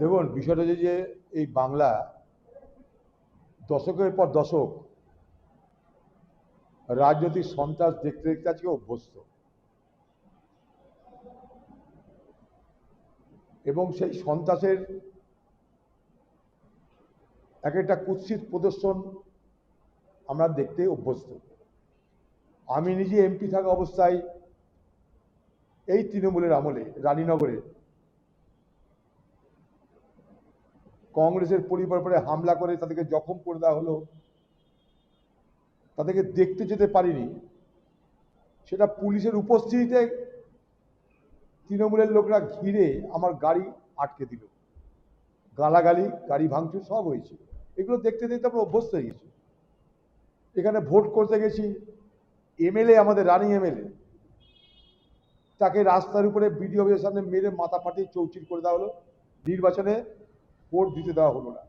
দেখুন, বিষয়টা যে এই বাংলা দশকের পর দশক রাজনৈতিক সন্ত্রাস দেখতে দেখতে আজকে অভ্যস্ত, এবং সেই সন্ত্রাসের এক একটা কুৎসিত প্রদর্শন আমরা দেখতে অভ্যস্ত। আমি নিজে এমপি থাকা অবস্থায় এই তৃণমূলের আমলে রানীনগরে কংগ্রেসের পরিবারে হামলা করে তাদেরকে জখম করে দেওয়া হলো, তাদেরকে দেখতে যেতে পারিনি, সেটা পুলিশের উপস্থিতিতে তৃণমূলের লোকরা ঘিরে আমার গাড়ি আটকে দিল, গালাগালি, গাড়ি ভাঙচুর সব হয়েছে। এগুলো দেখতে দেখতে আমরা অভ্যস্ত হয়ে গেছি। এখানে ভোট করতে গেছি, এমএলএ, আমাদের রানিং এমএলএ, তাকে রাস্তার উপরে বিডিও অফিসের সামনে মেরে মাথা ফাটিয়ে চৌচির করে দেওয়া হলো, নির্বাচনে ভোট দিতে দেওয়া হলো না,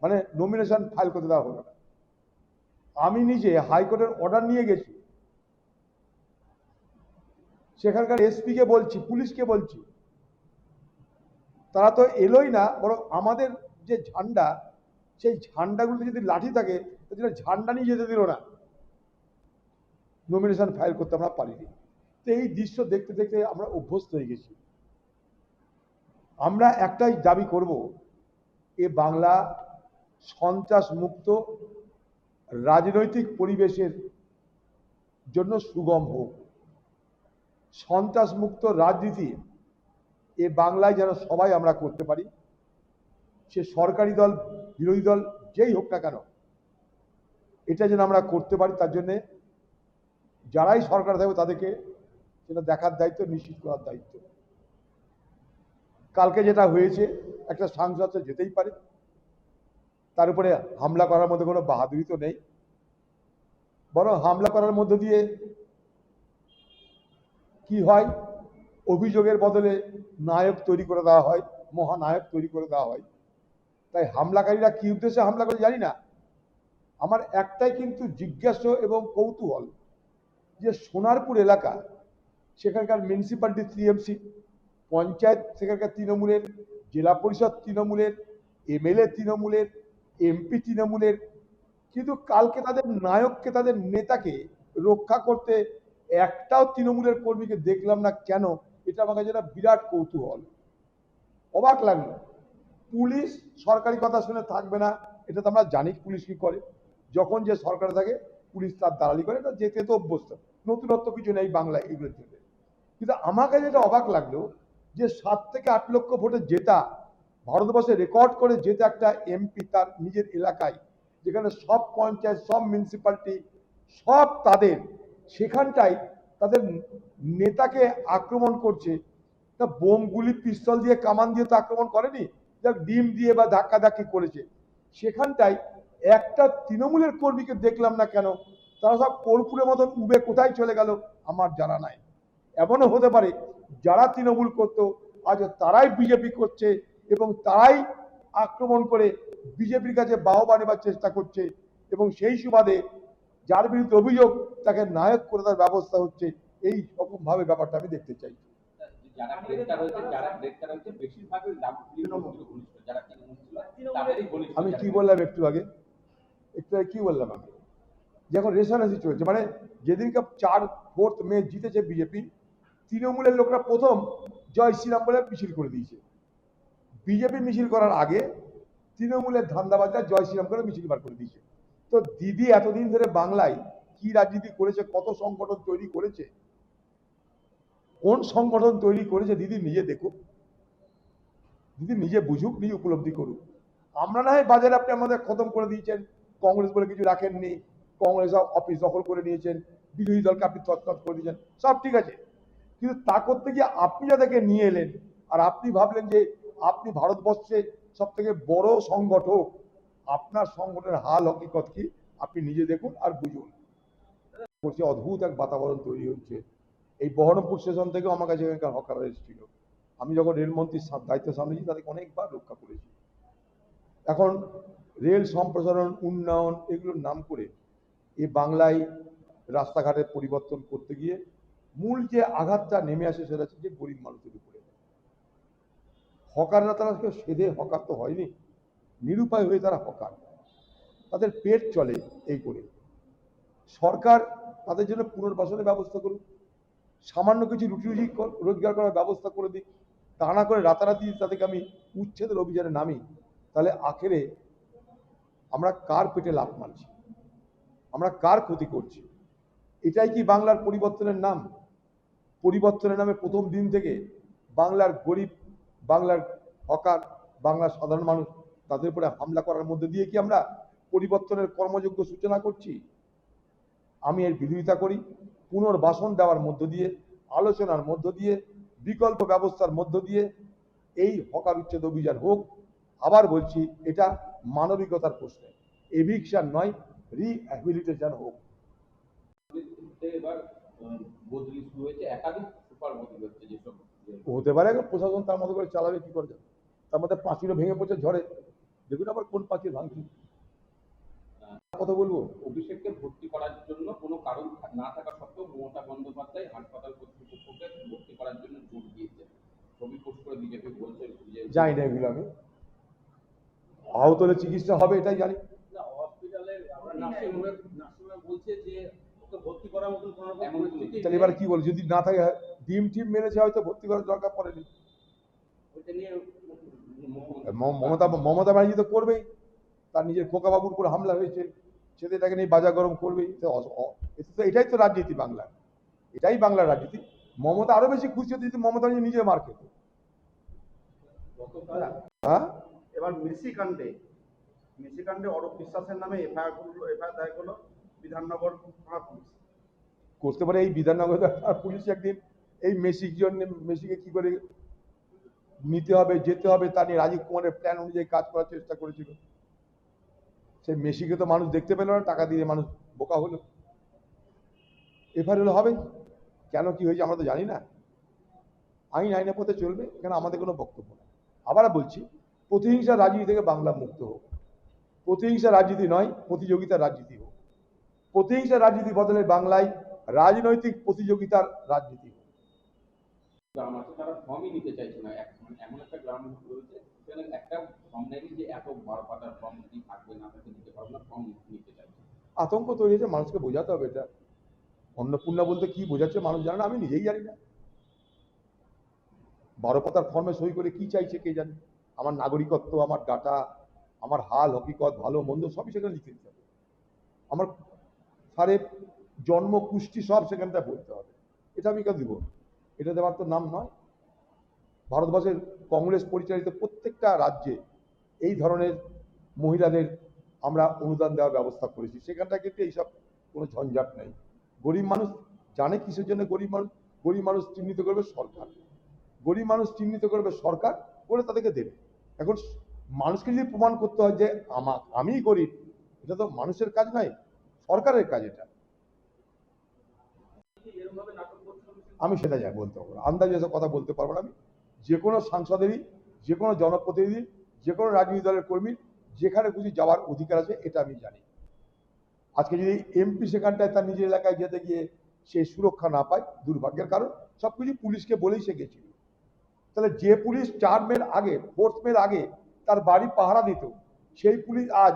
মানে নমিনেশন ফাইল করতে দেওয়া হলো না। আমি নিজে হাইকোর্টের অর্ডার নিয়ে গেছি, সেখানকার এসপিকে বলছি, পুলিশকে বলছি, তারা তো এলোই না, বরং আমাদের যে ঝান্ডা, সেই ঝান্ডাগুলোতে যদি লাঠি থাকে তাহলে ঝান্ডা নিয়ে যেতে দিল না, নমিনেশন ফাইল করতে আমরা পারিনি। তো এই দৃশ্য দেখতে দেখতে আমরা অভ্যস্ত হয়ে গেছি। আমরা একটাই দাবি করব, এ বাংলা সন্ত্রাস মুক্ত রাজনৈতিক পরিবেশের জন্য সুগম হোক। সন্ত্রাস মুক্ত রাজনীতি এ বাংলায় যেন সবাই আমরা করতে পারি, সে সরকারি দল, বিরোধী দল, যেই হোক না কেন, এটা যেন আমরা করতে পারি। তার জন্যে যারাই সরকার থাকবে তাদেরকে সেটা দেখার দায়িত্ব, নিশ্চিত করার দায়িত্ব। কালকে যেটা হয়েছে, একটা সাংসদ যেতেই পারে, তার উপরে হামলা করার মধ্যে কোনো বাহাদুরি তো নেই, বরং হামলা করার মধ্য দিয়ে কি হয়, অভিযোগের বদলে নায়ক তৈরি করে দেওয়া হয়, মহানায়ক তৈরি করে দেওয়া হয়। তাই হামলাকারীরা কি উদ্দেশ্যে হামলা করে জানি না। আমার একটাই কিন্তু জিজ্ঞাসা এবং কৌতূহল, যে সোনারপুর এলাকা, সেখানকার মিউনিসিপ্যালিটি টিএমসি, পঞ্চায়েত সেখানকার তৃণমূলের, জেলা পরিষদ তৃণমূলের, এমএলএ তৃণমূলের, এমপি তৃণমূলের, কিন্তু কালকে তাদের নায়ককে, তাদের নেতাকে রক্ষা করতে একটাও তৃণমূলের কর্মীকে দেখলাম না কেন? এটা আমার কাছে একটা বিরাট কৌতূহল, অবাক লাগলো। পুলিশ সরকারি কথা শুনে থাকবে না, এটা তো আমরা জানি পুলিশ কি করে। যখন যে সরকার থাকে পুলিশ তার দালালি করে, এটা যেতে তো অভ্যস্ত, নতুনত্ব কিছু নেই বাংলায় এগুলোর জন্য। কিন্তু আমার কাছে যেটা অবাক লাগলো, যে 7 থেকে 8 লক্ষ ভোটে জেতা, ভারতবর্ষে রেকর্ড করে জেতা একটা এমপি তার নিজের এলাকায়, যেখানে সব পঞ্চায়েত, সব মিউনিসিপ্যালিটি সব তাদের, সেখানটায় তাদের নেতাকে আক্রমণ করছে। তা বোম, গুলি, পিস্তল দিয়ে, কামান দিয়ে তো আক্রমণ করেনি, যা ডিম দিয়ে বা ধাক্কাধাক্কি করেছে। সেখানটায় একটা তৃণমূলের কর্মীকে দেখলাম না কেন? তারা সব কর্পূরের মতন উবে কোথায় চলে গেল আমার জানা নাই। এমনও হতে পারে যারা তৃণমূল করতো আজ তারাই বিজেপি করছে, এবং তারাই আক্রমণ করে বিজেপির কাছে বাহবা নেবার চেষ্টা করছে, এবং সেই সুবাদে যার বিরুদ্ধে অভিযোগ তাকে নায়ক করে দেওয়ার ব্যবস্থা হচ্ছে। এই রকম ভাবে ব্যাপারটা আমি দেখতে চাই। আমি কি বললাম একটু আগে, কি বললাম আমি, যখন রেশারেশি চলছে, মানে যেদিনকে 4 মে জিতেছে বিজেপি, তৃণমূলের লোকরা প্রথম জয় শ্রীরাম বলে মিছিল করে দিয়েছে। বিজেপি মিছিল করার আগে তৃণমূলের ধান্দাবাজরা জয় শ্রীরাম করে মিছিল বার করে দিয়েছে। তো দিদি এতদিন ধরে বাংলায় কি রাজনীতি করেছে, কত সংগঠন তৈরি করেছে, কোন সংগঠন তৈরি করেছে দিদি নিজে দেখুক, দিদি নিজে বুঝুক, নিজে উপলব্ধি করুক। আমরা না হয় বাজারে আপনি আমাদের খতম করে দিয়েছেন, কংগ্রেস বলে কিছু রাখেননি, কংগ্রেস অফিস দখল করে নিয়েছেন, বিরোধী দলকে আপনি তৎকাল করে দিয়েছেন, সব ঠিক আছে। কিন্তু তা করতে গিয়ে আপনি যাদেরকে নিয়ে এলেন, আর আপনি ভাবলেন যে আপনি ভারতবর্ষে সব থেকে বড় সংগঠক, আপনার সংগঠনের হাল হকিকত কি আপনি নিজে দেখুন আর বুঝুন। করছে অদ্ভুত এক বাতাবরণ তৈরি হচ্ছে। এই বহরমপুর স্টেশন থেকেও আমার কাছে এখানকার হকাররা এসেছিল, আমি যখন রেলমন্ত্রীর দায়িত্ব সামলেছি তাদেরকে অনেকবার রক্ষা করেছি। এখন রেল সম্প্রসারণ, উন্নয়ন, এগুলোর নাম করে এ বাংলায় রাস্তাঘাটের পরিবর্তন করতে গিয়ে মূল যে আঘাতটা নেমে আসে সেটা হচ্ছে যে গরিব মানুষের উপরে। হকাররা তারা কেউ সেধে হকার তো হয়নি, নিরুপায় হয়ে তারা হকার, তাদের পেট চলে এই করে। সরকার তাদের জন্য পুনর্বাসনের ব্যবস্থা করুক, সামান্য কিছু রুটি রোজগার করার ব্যবস্থা করে দিক। তা না করে রাতারাতি তাদেরকে আমি উচ্ছেদের অভিযানে নামি, তাহলে আখেরে আমরা কার পেটে লাফ মারছি, আমরা কার ক্ষতি করছি? এটাই কি বাংলার পরিবর্তনের নাম? পরিবর্তনের নামে প্রথম দিন থেকে বাংলার গরিব, বাংলার হকার, বাংলার সাধারণ মানুষ, তাদের উপরে হামলা করার মধ্যে দিয়ে কি আমরা পরিবর্তনের কর্মযজ্ঞ সূচনা করছি? আমি এর বিরোধিতা করি। পুনর্বাসন দেওয়ার মধ্য দিয়ে, আলোচনার মধ্য দিয়ে, বিকল্প ব্যবস্থার মধ্য দিয়ে এই হকার উচ্ছেদ অভিযান হোক। আবার বলছি, এটা মানবিকতার প্রশ্ন, এভিকশন নয়, রিহ্যাবিলিটেশন হোক। হতে পারে প্রশাসন তার মতো করে চালাবে, কি করে যাবে? তার মধ্যে পাঁচিলও ভেঙে পড়ছে ঝড়ে, দেখুন আবার কোন পাঁচিল ভাঙছে। কথা বলবো, অভিষেককে ভর্তি করার জন্য কোনো কারণ না থাকা সত্ত্বেও মমতা বন্দ্যোপাধ্যায় হাসপাতাল কর্তৃপক্ষকে ভর্তি করার জন্য জোর দিয়েছে। ছবি পোস্ট করে বিজেপি বলছে যে জানি না এগুলো, আমি আহত হলে চিকিৎসা হবে এটাই জানি। হসপিটালে আমরা নার্সিংহোমে বলছে যে ওকে ভর্তি করার মতন কোনো পরিস্থিতি। তাহলে এবার কি বল, যদি না থাকে ডিম টিম মেরেছে হয়তো ভর্তি করার দরকার পড়েনি। ওইটা নিয়ে মমতা ব্যানার্জি তো করবেই, তার নিজের খোকা বাবুর উপর হামলা হয়েছে, সেটা এটাকে নিয়ে বাজার গরম করবেই। এটাই তো রাজনীতি বাংলার, এটাই বাংলার রাজনীতি। মমতা আরো বেশি খুশি হতে যদি মমতা নিজে মার খেত। হ্যাঁ, এবার মেসি কাণ্ডে অরূপ বিশ্বাসের নামে এফআইআর দায়ের করলো বিধাননগর থানা পুলিশ। করতে পারে এই বিধাননগর পুলিশ একদিন এই মেসিকে কি করে নিতে হবে, যেতে হবে, তা নিয়ে রাজীব কুমারের প্ল্যান অনুযায়ী কাজ করার চেষ্টা করেছিল। সেই মেসিকে তো মানুষ দেখতে পেল না, টাকা দিয়ে মানুষ বোকা হলো। এফআইআর হবে, কেন কি হয়েছে আমরা তো জানি না। আইনের পথে চলবে, এখানে আমাদের কোনো বক্তব্য নেই। আবার বলছি, প্রতিহিংসার রাজনীতি থেকে বাংলা মুক্ত হোক। প্রতিহিংসার রাজনীতি নয়, প্রতিযোগিতার রাজনীতি হোক। প্রতিহিংসার রাজনীতি বদলে বাংলায় রাজনৈতিক প্রতিযোগিতার রাজনীতি হোক। গ্রাম আছে তারা ফর্মই নিতে চাইছে না। এমন একটা গ্রাম রয়েছে সেখানে একটা ফর্ম নেই যে এত 12 পাতার ফর্ম যদি থাকবে না তাকে দিতে পারবে না, ফর্ম নিতে চাইছে। আতঙ্ক তৈরি হয়েছে, মানুষকে বোঝাতে হবে এটা। অন্নপূর্ণা বলতে কি বোঝাচ্ছে মানুষ জানে না, আমি নিজেই জানি না। 12 পাতার ফর্মে সই করে কি চাইছে কে জানে। আমার নাগরিকত্ব, আমার ডাটা, আমার হাল হকিকত, ভালো মন্দ সবই সেখানে লিখে দিতে হবে। আমার সারে জন্ম কুষ্টি সব সেখানটা বলতে হবে। এটা আমি কেন দিব? এটা দেওয়ার তো নাম নয়। ভারতবর্ষের কংগ্রেস পরিচালিত প্রত্যেকটা রাজ্যে এই ধরনের মহিলাদের আমরা অনুদান দেওয়ার ব্যবস্থা করেছি, সেখানটা কিন্তু এইসব কোনো ঝঞ্ঝাট নেই। গরিব মানুষ জানে কিসের জন্য গরিব মানুষ চিহ্নিত করবে সরকার, গরিব মানুষ চিহ্নিত করবে সরকার, করে তাদেরকে দেবে। এখন মানুষকে যদি প্রমাণ করতে হয় যে আমি গরিব, এটা তো মানুষের কাজ নয়, সরকারের কাজ এটা। আমি সেটা যাই বলতে পারবো না, আন্দাজে এসব কথা বলতে পারবো না। আমি যে কোনো সাংসদেরই, যে কোনো জনপ্রতিনিধি, যে কোনো রাজনৈতিক দলের কর্মী যেখানে খুশি যাওয়ার অধিকার আছে, এটা আমি জানি। আজকে যদি এমপি সেখানটায় তার নিজের এলাকায় যেতে গিয়ে সে সুরক্ষা না পায়, দুর্ভাগ্যের কারণ সবকিছু পুলিশকে বলেই সে গেছিল। তাহলে যে পুলিশ 4 মের আগে, 4 মের আগে তার বাড়ি পাহারা দিত, সেই পুলিশ আজ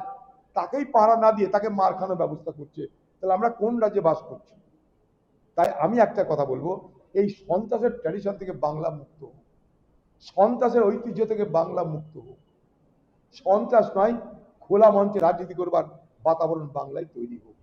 তাকেই পাহারা না দিয়ে তাকে মার খানোর ব্যবস্থা করছে। তাহলে আমরা কোন রাজ্যে বাস করছি? তাই আমি একটা কথা বলবো, এই সন্ত্রাসের ট্র্যাডিশন থেকে বাংলা মুক্ত হোক, সন্ত্রাসের ঐতিহ্য থেকে বাংলা মুক্ত হোক। সন্ত্রাস নয়, খোলা মঞ্চে রাজনীতি করবার বাতাবরণ বাংলায় তৈরি হোক।